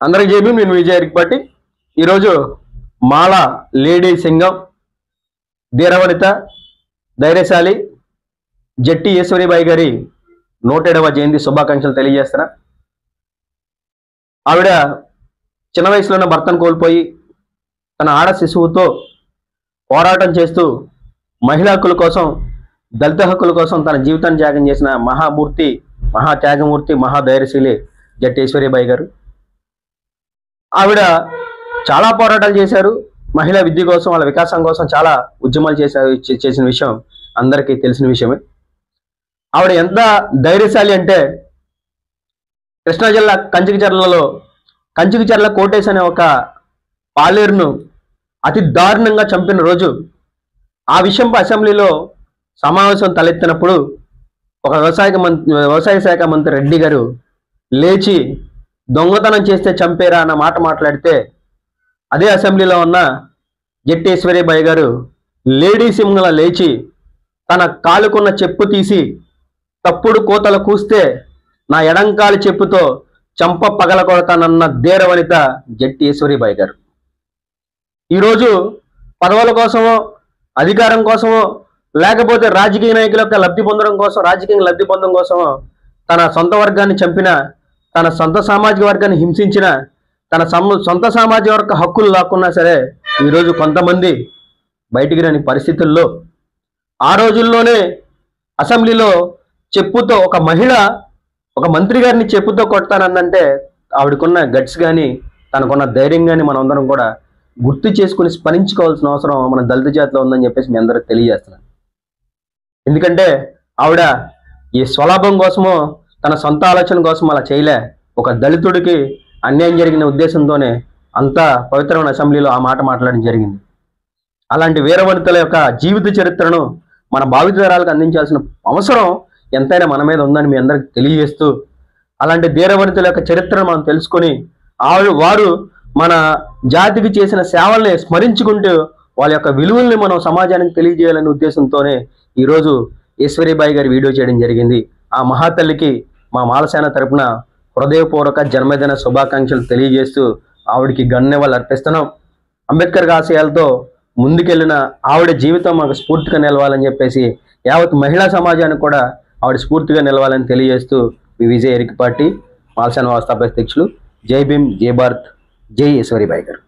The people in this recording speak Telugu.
అందరికి జై భీమ్. నేను విజయ్ ఎరికపాటి. ఈరోజు మాల లేడీ సింగం, ధీరవనిత, ధైర్యశాలి జట్టి ఈశ్వరీబాయి గారి 107వ జయంతి శుభాకాంక్షలు తెలియజేస్తున్నా. ఆవిడ చిన్న వయసులోనే భర్తను కోల్పోయి తన ఆడ శిశువుతో పోరాటం చేస్తూ మహిళా హక్కుల కోసం, దళిత హక్కుల కోసం తన జీవితాన్ని త్యాగం చేసిన మహామూర్తి, మహా త్యాగమూర్తి, మహాధైర్యశీలి జట్టి ఈశ్వరీబాయి గారు. ఆవిడ చాలా పోరాటాలు చేశారు. మహిళా విద్య కోసం, వాళ్ళ వికాసం కోసం చాలా ఉద్యమాలు చేసిన విషయం అందరికీ తెలిసిన విషయమే. ఆవిడ ఎంత ధైర్యశాలి అంటే, కృష్ణా జిల్లా కంచికచర్ల కోటేశ్ అనే ఒక పాలేరును అతి దారుణంగా చంపిన రోజు ఆ విషయంపై అసెంబ్లీలో సమావేశం తలెత్తినప్పుడు ఒక వ్యవసాయ శాఖ మంత్రి రెడ్డి గారు లేచి దొంగతనం చేస్తే చంపేరా అన్న మాట మాట్లాడితే, అదే అసెంబ్లీలో ఉన్న జట్టి ఈశ్వరీబాయి గారు లేడీ సింహంలా లేచి తన కాలుకున్న చెప్పు తీసి తప్పుడు కోతలు కూస్తే నా ఎడంకాలి చెప్పుతో చంప పగల కొడతానన్న ధీరవనిత జట్టి ఈశ్వరీబాయి గారు. ఈరోజు పదవుల కోసమో, అధికారం కోసమో, లేకపోతే రాజకీయ నాయకుల యొక్క రాజకీయ లబ్ధి పొందడం కోసమో తన సొంత వర్గాన్ని చంపిన, తన సొంత సామాజిక వర్గాన్ని హింసించిన, తన సొంత సామాజిక వర్గ హక్కులు లాక్కున్నా సరే ఈరోజు కొంతమంది బయటికి రాని పరిస్థితుల్లో, ఆ రోజుల్లోనే అసెంబ్లీలో చెప్పుతో ఒక మహిళ ఒక మంత్రి గారిని చెప్పుతో కొడతానందంటే ఆవిడకున్న గట్స్ కానీ, తనకున్న ధైర్యం కానీ మనం అందరం కూడా గుర్తు చేసుకుని స్మరించుకోవాల్సిన అవసరం మన దళిత జాతిలో ఉందని చెప్పేసి మీ అందరికి తెలియజేస్తున్నాను. ఎందుకంటే ఆవిడ ఈ స్వలాభం కోసమో, తన సొంత ఆలోచన కోసం అలా చేయలే. ఒక దళితుడికి అన్యాయం జరిగిన ఉద్దేశంతోనే అంత పవిత్రమైన అసెంబ్లీలో ఆ మాట మాట్లాడడం జరిగింది. అలాంటి వీరవనితల యొక్క జీవిత చరిత్రను మన భావితరాలకు అందించాల్సిన అవసరం ఎంతైనా మన మీద ఉందని మీ అందరికి తెలియజేస్తూ, అలాంటి ధీరవనితల యొక్క చరిత్రను మనం తెలుసుకొని వారు మన జాతికి చేసిన సేవల్ని స్మరించుకుంటూ వాళ్ళ యొక్క విలువల్ని మనం సమాజానికి తెలియజేయాలనే ఉద్దేశంతోనే ఈరోజు ఈశ్వరీబాయి గారి వీడియో చేయడం జరిగింది. ఆ మహాతల్లికి మా మాలసేన తరపున హృదయపూర్వక జన్మదిన శుభాకాంక్షలు తెలియజేస్తూ ఆవిడికి గన్నివాళులు అర్పిస్తున్నాం. అంబేద్కర్ ఆశయాలతో ముందుకెళ్ళిన ఆవిడ జీవితం మాకు స్ఫూర్తిగా నిలవాలని చెప్పేసి యావత్ మహిళా సమాజానికి కూడా ఆవిడ స్ఫూర్తిగా నిలవాలని తెలియజేస్తూ మీ విజయ్ ఎరికపాటి, మాలసేన వ్యవస్థాపక అధ్యక్షులు. జై భీమ్, జై భారత్, జై ఈశ్వరీబాయి గారు.